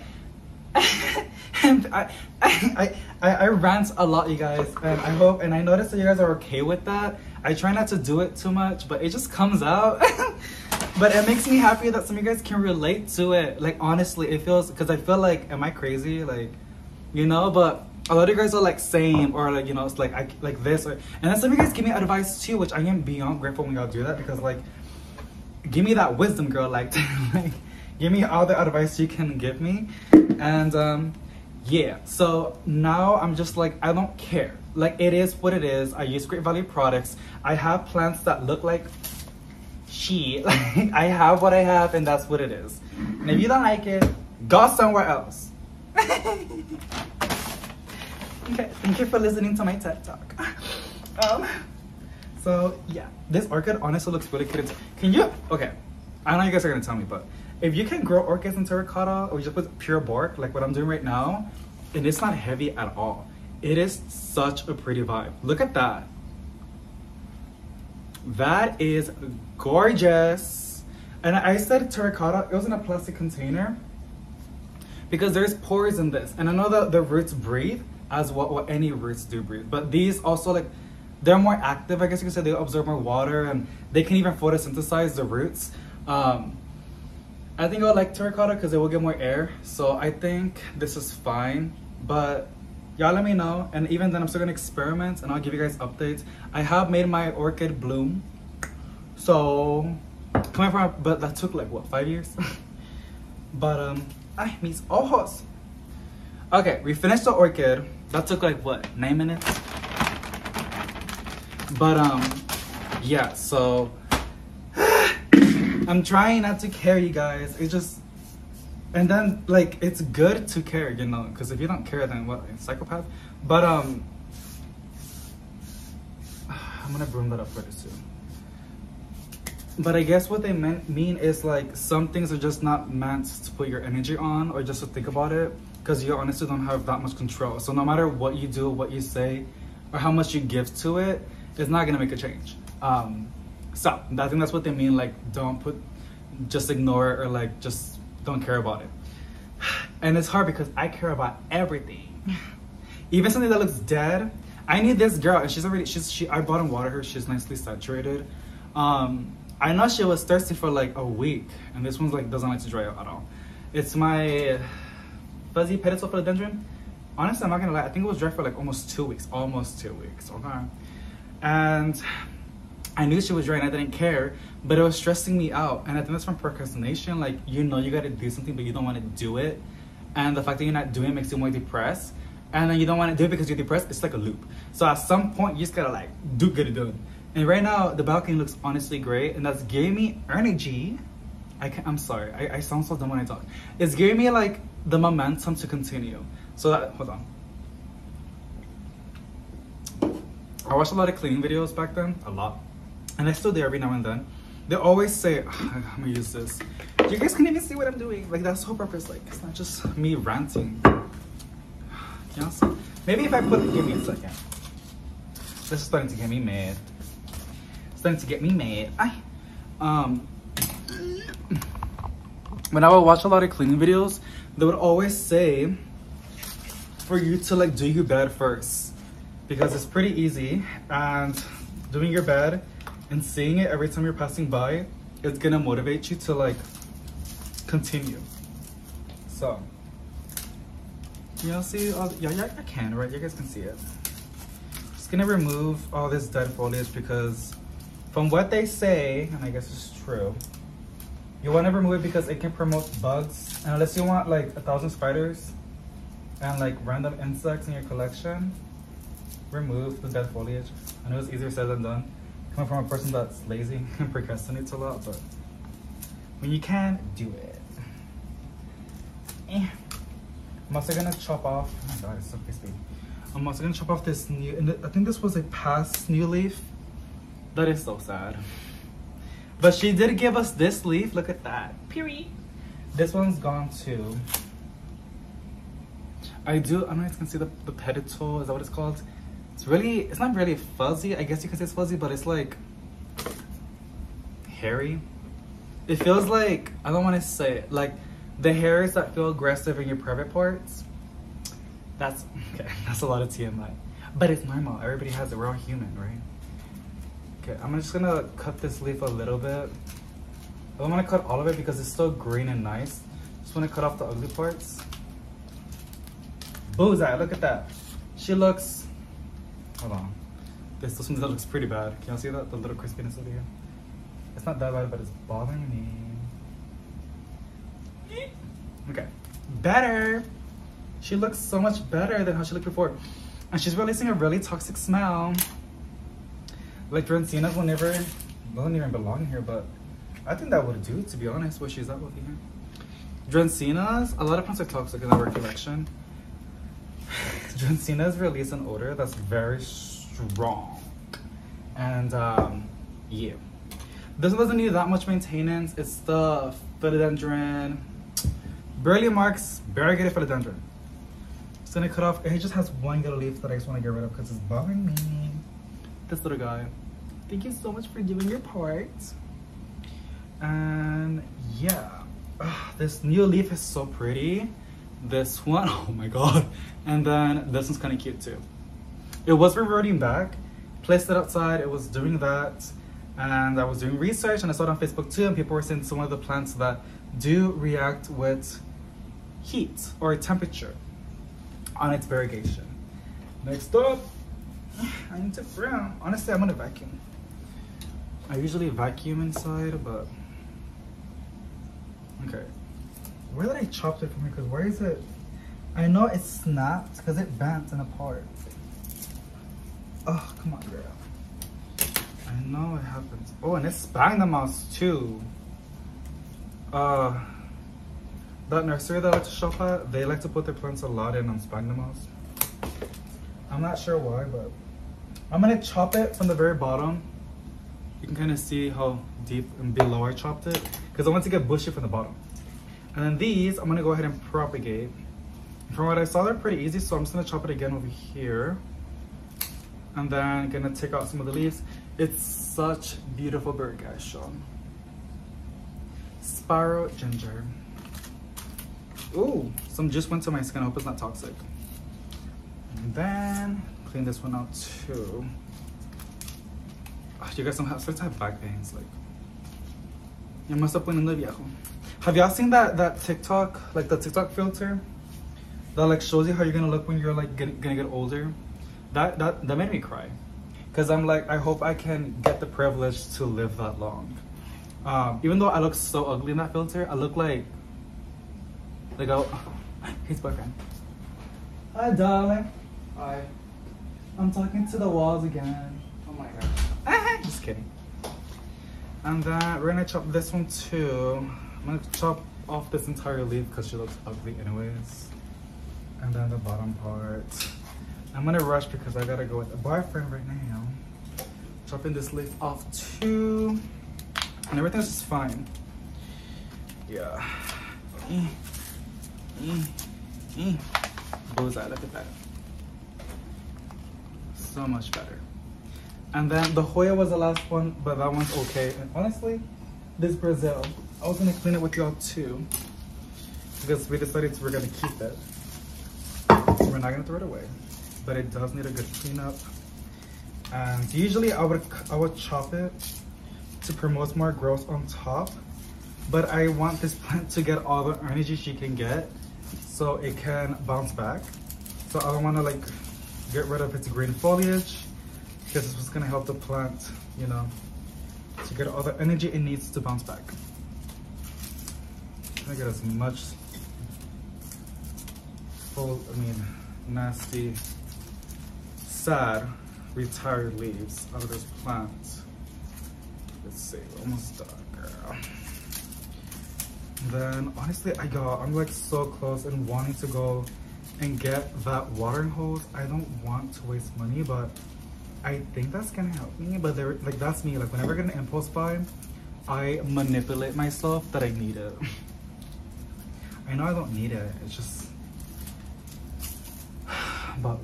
rant a lot, you guys, and I hope, and I notice that you guys are okay with that. I try not to do it too much, but it just comes out. But it makes me happy that some of you guys can relate to it. Like, honestly, it feels, because I feel like, am I crazy? Like, you know, but a lot of you guys are like same, or like, you know, it's like like this, or, and then some of you guys give me advice too, which I am beyond grateful when y'all do that, because like, give me that wisdom, girl. Like, like, give me all the advice you can give me. And yeah, so now I'm just like, I don't care. Like, it is what it is. I use Great Value products. I have plants that look like shit. Like, I have what I have, and that's what it is. And if you don't like it, go somewhere else. Okay, thank you for listening to my TED Talk. So yeah, this orchid honestly looks really cute. Can you, okay, I know you guys are gonna tell me, but if you can grow orchids in terracotta, or just with pure bark, like what I'm doing right now, and it's not heavy at all, it is such a pretty vibe. Look at that. That is gorgeous. And I said terracotta, it was in a plastic container, because there's pores in this. And I know that the roots breathe, as what any roots do breathe. But these also, like, they're more active, I guess you could say. They absorb more water, and they can even photosynthesize the roots. I think I would like terracotta because it will get more air. So I think this is fine, but y'all let me know. And even then, I'm still gonna experiment, and I'll give you guys updates. I have made my orchid bloom. So, coming from, but that took like, what, 5 years? But, ay, mis ojos. Okay, we finished the orchid. That took like, what, 9 minutes? But, yeah, so I'm trying not to care, you guys. It just, and then, like, it's good to care, you know, because if you don't care, then what, psychopath? But, I'm gonna broom that up for this too. But I guess what they mean is, like, some things are just not meant to put your energy on, or just to think about it, because you honestly don't have that much control. So no matter what you do, what you say, or how much you give to it, it's not gonna make a change. So I think that's what they mean, like, just ignore it, or like, just don't care about it. And it's hard because I care about everything. Even something that looks dead. I need this girl, and I bought and watered her. She's nicely saturated. I know she was thirsty for like a week, and this one's like doesn't like to dry out at all. It's my fuzzy pedestal philodendron. Honestly, I'm not gonna lie, I think it was dry for like almost 2 weeks. Okay. And I knew she was dry and I didn't care, but it was stressing me out. And I think that's from procrastination. Like, you know, you gotta do something, but you don't want to do it. And the fact that you're not doing it makes you more depressed. and then you don't want to do it because you're depressed. It's like a loop. So at some point, you just gotta like get it done. And right now, the balcony looks honestly great, and that's giving me energy. I'm sorry, I sound so dumb when I talk. It's giving me like the momentum to continue. So that, hold on. I watched a lot of cleaning videos back then, a lot. And I still do every now and then. They always say, I'm gonna use this. You guys can even see what I'm doing. Like, that's the whole purpose. Like, it's not just me ranting. You know? Maybe if I put it, give me a second. This is starting to get me mad. It's starting to get me mad. When I would watch a lot of cleaning videos, they would always say for you to like do your bed first, because it's pretty easy, and doing your bed and seeing it every time you're passing by, it's gonna motivate you to like continue. So, you know, see, yeah, I can, right? You guys can see it. Just gonna remove all this dead foliage because from what they say, and I guess it's true, you want to remove it because it can promote bugs, and unless you want like 1,000 spiders and like random insects in your collection, remove the dead foliage. I know it's easier said than done, coming from a person that's lazy and procrastinates a lot, but when you can, do it. I'm also gonna chop off, oh my god, it's so crispy. I'm also gonna chop off this new, and I think this was a past new leaf. That is so sad. But she did give us this leaf. Look at that. Period. This one's gone too. I don't know if you can see the pedicel. Is that what it's called? It's not really fuzzy. I guess you can say it's fuzzy, but it's like hairy. It feels like, I don't want to say it, like the hairs that feel aggressive in your private parts. That's, okay, that's a lot of TMI. But it's normal. Everybody has it. We're all human, right? Okay, I'm just gonna cut this leaf a little bit. I don't want to cut all of it because it's still green and nice. Just want to cut off the ugly parts. Bullseye, look at that. She looks, hold on. This one that looks pretty bad. Can y'all see that? The little crispiness over here. It's not that bad, but it's bothering me. Okay, better. She looks so much better than how she looked before. And she's releasing a really toxic smell. Like Dracaenas doesn't even belong here, but I think that would do, to be honest, what she's at with here. Dracaenas, a lot of plants are toxic in our collection. Dracaenas release an odor that's very strong. And yeah. This one doesn't need that much maintenance. It's the philodendron. Burley Marks, variegated philodendron. Just gonna cut off, it just has one little leaf that I just wanna get rid of because it's bothering me. This little guy. Thank you so much for doing your part. And yeah, this new leaf is so pretty. This one, oh my god. And then this one's kind of cute too. It was reverting back, placed it outside, it was doing that, and I was doing research and I saw it on Facebook too, and people were saying it's one of the plants that do react with heat or temperature on its variegation. Next up, I need to brown. Honestly, I'm gonna vacuum. I usually vacuum inside, but okay. Where did I chop it from here? Because where is it? I know it snapped because it bent and apart. Oh, come on, girl. I know it happens. Oh, and it's sphagnum moss too. That nursery that I like to shop at, they like to put their plants a lot in on sphagnum moss. I'm not sure why, but I'm gonna chop it from the very bottom. You can kind of see how deep and below I chopped it because I want to get bushy from the bottom. And then these, I'm gonna go ahead and propagate. From what I saw, they're pretty easy, so I'm just gonna chop it again over here. And then gonna take out some of the leaves. It's such beautiful bird, guys, Sean. Sparrow ginger. Ooh, some juice went to my skin. I hope it's not toxic. And then clean this one out too. Oh, you guys don't have, starts to have back pains. Like, you must have poniendo viejo. Have y'all seen that TikTok, like the TikTok filter that like shows you how you're gonna look when you're like gonna get older? That made me cry, because I'm like, I hope I can get the privilege to live that long. Even though I look so ugly in that filter, I look like his boyfriend. Hi, darling. Hi. I'm talking to the walls again. Oh my god. Just kidding. And then we're gonna chop this one too. I'm gonna chop off this entire leaf because she looks ugly anyways. And then the bottom part. I'm gonna rush because I gotta go with a boyfriend right now. Chopping this leaf off too. And everything's just fine. Yeah. Bullseye, look at that. So much better. And then the Hoya was the last one, but that one's okay. And honestly, this Brazil, I was gonna clean it with y'all too, because we decided we're gonna keep it. We're not gonna throw it away, but it does need a good cleanup. And usually I would chop it to promote more growth on top, but I want this plant to get all the energy she can get so it can bounce back. So I don't want to like get rid of its green foliage, because it's what's gonna help the plant, you know, to get all the energy it needs to bounce back. I'm gonna get as much nasty, sad, retired leaves out of this plant. Let's see, almost done, girl. Then honestly, I'm like so close and wanting to go and get that watering hose. I don't want to waste money, but I think that's gonna help me. But like that's me. Like whenever I get an impulse buy, I manipulate myself that I need it. I know I don't need it. It's just, but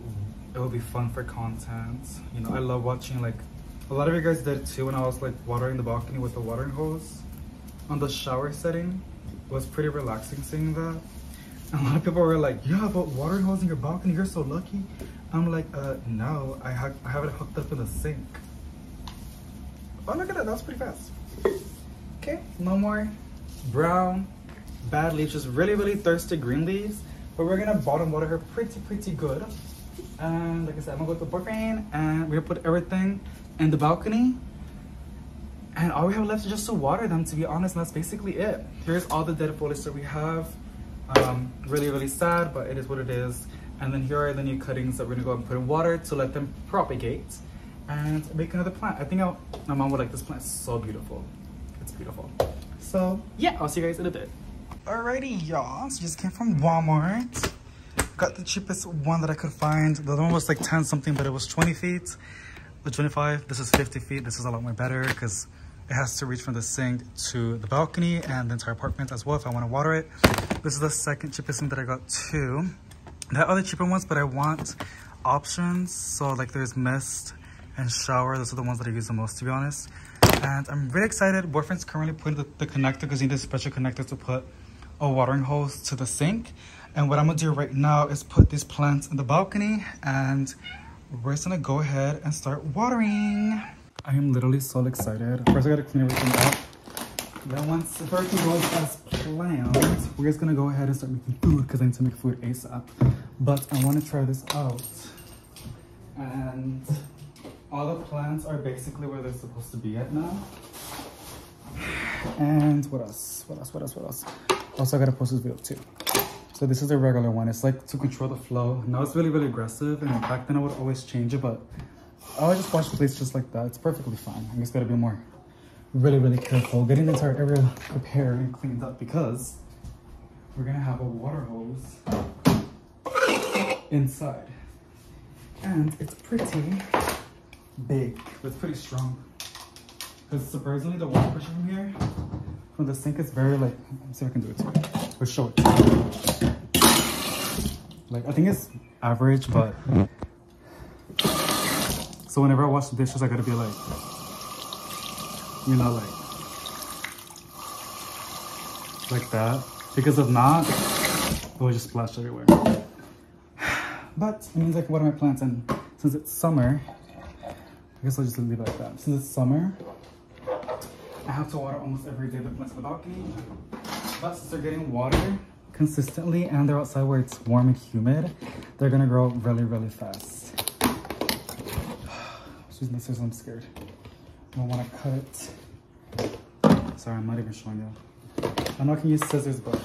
it will be fun for content. You know, I love watching, like a lot of you guys did too when I was like watering the balcony with the watering hose on the shower setting. It was pretty relaxing seeing that. And a lot of people were like, yeah, but watering hose in your balcony, you're so lucky. I'm like, no, I have it hooked up in the sink. Oh, look at that, that was pretty fast. Okay, no more brown, bad leaves, just really, really thirsty green leaves. But we're gonna bottom water her pretty good. And like I said, I'm gonna go with the boyfriend and we're gonna put everything in the balcony. And all we have left is just to water them, to be honest, and that's basically it. Here's all the dead foliage that we have. Really, really sad, but it is what it is. And then here are the new cuttings that we're gonna go and put in water to let them propagate and make another plant. I think my mom would like this plant. It's so beautiful. It's beautiful. So yeah, I'll see you guys in a bit. Alrighty, y'all. So just came from Walmart. Got the cheapest one that I could find. The other one was like 10 something, but it was 20 feet. The 25, this is 50 feet. This is a lot more better because it has to reach from the sink to the balcony and the entire apartment as well if I want to water it. This is the second cheapest one that I got too. There are other cheaper ones, but I want options. So like there's mist and shower. Those are the ones that I use the most, to be honest. And I'm really excited. Boyfriend's currently putting the connector, because he needs a special connector to put a watering hose to the sink. And what I'm gonna do right now is put these plants in the balcony and we're just gonna go ahead and start watering. I am literally so excited. First I gotta clean everything up. Then once everything goes as planned, we're just gonna go ahead and start making food because I need to make food ASAP. But I wanna try this out. And all the plants are basically where they're supposed to be at now. And what else? Also I gotta post this video too. So this is a regular one. It's like to control the flow. Now it's really, really aggressive. And back then I would always change it, but I would just wash the plates just like that. It's perfectly fine. I just gotta be more really, really careful. Getting the entire area prepared and cleaned up because we're gonna have a water hose inside. And it's pretty big, but it's pretty strong. Because surprisingly the water pressure from here, from the sink is very like, let's see if I can do it too. We'll show it. Like I think it's average, but so whenever I wash the dishes, I gotta be like, you know, like that. Because if not, it will just splash everywhere. But it means I can water my plants, and since it's summer, I guess I'll just leave it like that. Since it's summer, I have to water almost every day the plants in the balcony. But since they're getting water consistently and they're outside where it's warm and humid, they're gonna grow really, really fast. Excuse me, I'm scared. I don't wanna cut it. Sorry, I'm not even showing you. I know I can use scissors, but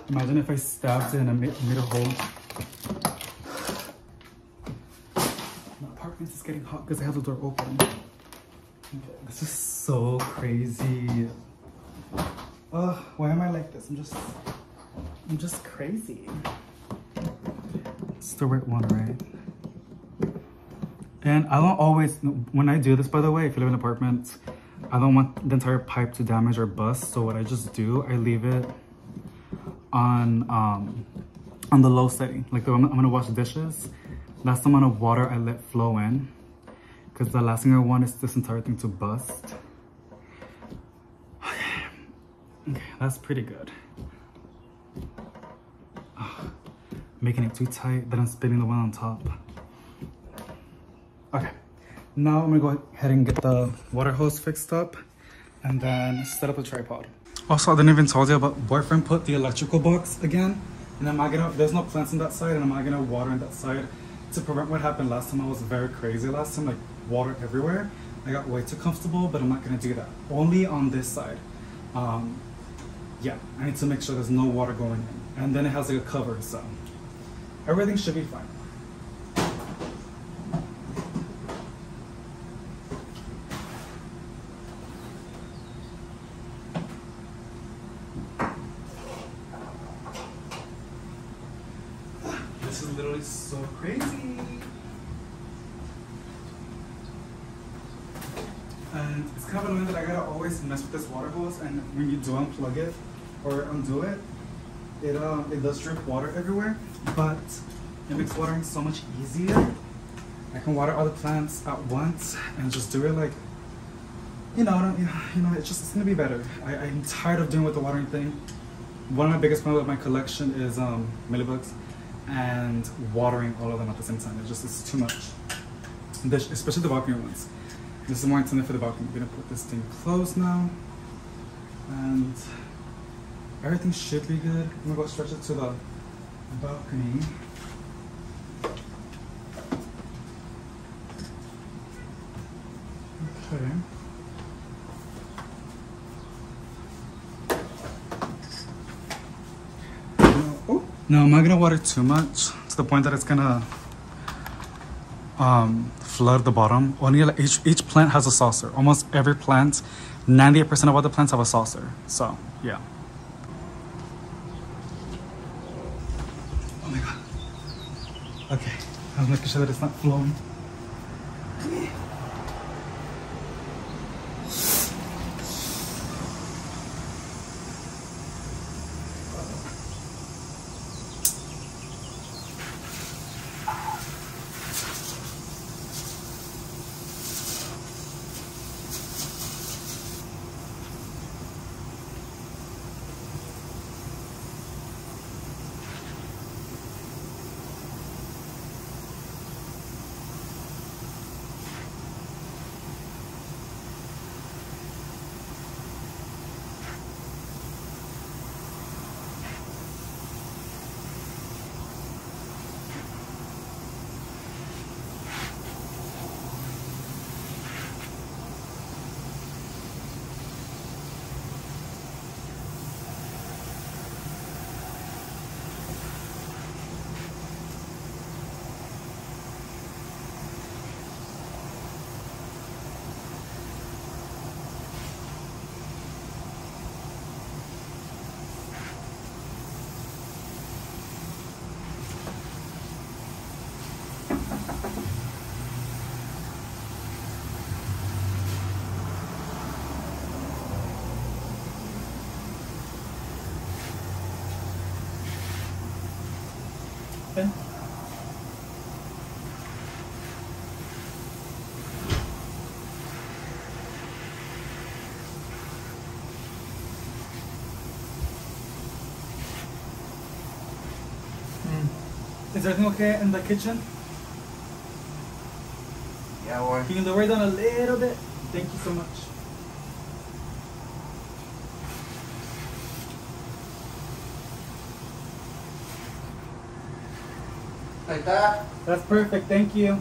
Imagine if I stabbed it and I made a hole. My apartment is getting hot because I have the door open. Okay, this is so crazy. Why am I like this? I'm just crazy. It's the right one, right? And I don't always, when I do this, by the way, if you live in an apartment, I don't want the entire pipe to damage or bust. So what I just do, I leave it on the low setting. Like I'm gonna wash dishes. That's the amount of water I let flow in. Because the last thing I want is this entire thing to bust. Okay, that's pretty good. Making it too tight, then I'm spinning the one on top. Okay, now I'm gonna go ahead and get the water hose fixed up and then set up the tripod. Also, I didn't even tell you about boyfriend put the electrical box again. And there's no plants on that side and I'm not gonna water on that side to prevent what happened last time. I was very crazy last time, like water everywhere. I got way too comfortable, but I'm not gonna do that. Only on this side. Yeah, I need to make sure there's no water going in. And then it has like a cover, so everything should be fine. This is literally so crazy. And it's kind of annoying that I gotta always mess with this water hose, and when you do unplug it or undo it, it does drip water everywhere, but it makes watering so much easier. I can water all the plants at once and just do it like, it's gonna be better. I'm tired of doing with the watering thing. One of my biggest problems with my collection is millibugs and watering all of them at the same time. It's too much, especially the balcony ones. This is more intended for the balcony. I'm gonna put this thing closed now, and everything should be good. I'm gonna go stretch it to the balcony. Okay. No, I'm not gonna water too much to the point that it's gonna flood the bottom. Only like each plant has a saucer. Almost every plant, 98% of all the plants have a saucer. So yeah. Oh my god. Okay, I'm making sure that it's not flowing. Okay. Is everything okay in the kitchen? Yeah, boy. Can you lower it down a little bit? Thank you so much. Like that? That's perfect, thank you.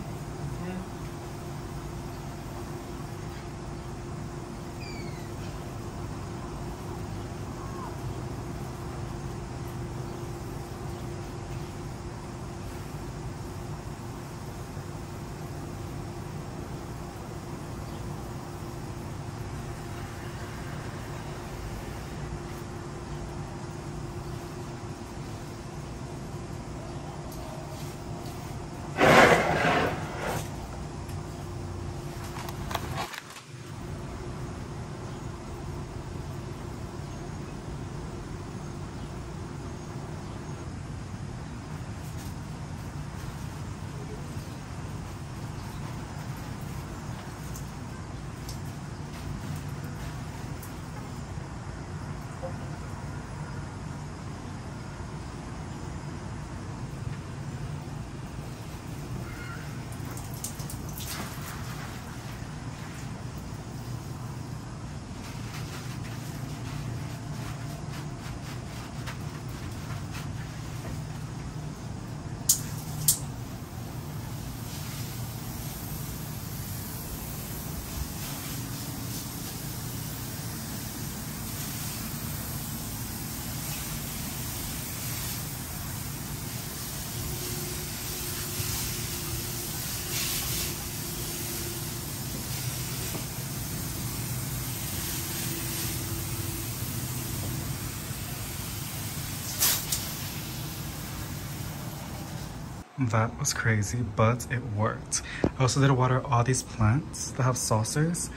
That was crazy, but it worked. I also did water all these plants that have saucers,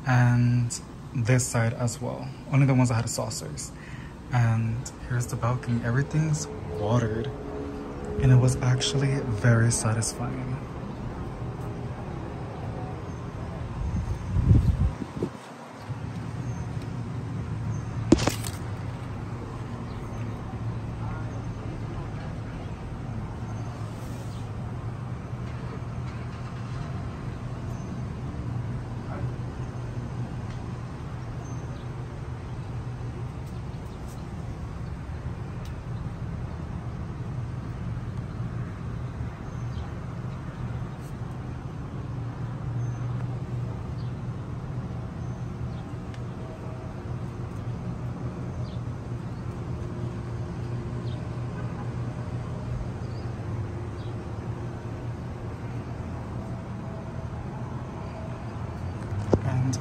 and this side as well. Only the ones that had saucers. And here's the balcony. Everything's watered, and it was actually very satisfying.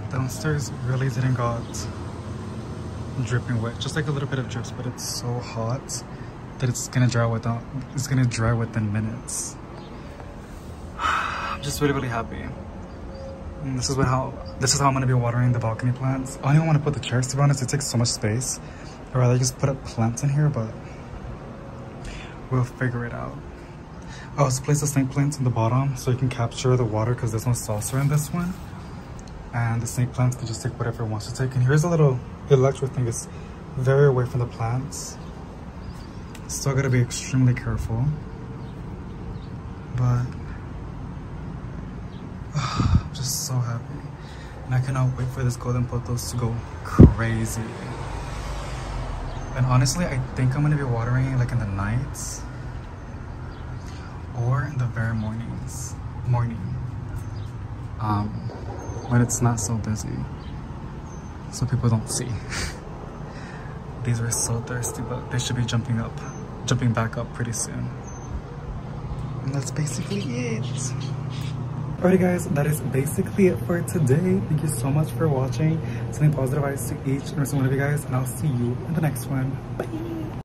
Downstairs really didn't got dripping wet, just like a little bit of drips, but it's so hot that it's gonna dry within minutes. I'm just really happy. And this is how I'm gonna be watering the balcony plants. I don't even want to put the chairs, to be honest. It takes so much space. I'd rather just put up plants in here, but we'll figure it out. I also placed the snake plants in the bottom so you can capture the water, because there's no saucer in this one. And the snake plants can just take whatever it wants to take. And here's a little electric thing. It's very away from the plants. Still gotta be extremely careful. But I'm just so happy. And I cannot wait for this golden pothos to go crazy. And honestly, I think I'm gonna be watering it like in the nights or in the very morning. When it's not so busy, so people don't see. These are so thirsty, but they should be jumping back up pretty soon. And that's basically it. Alrighty guys, that is basically it for today. Thank you so much for watching. Sending positive vibes to each and every one of you guys, and I'll see you in the next one. Bye.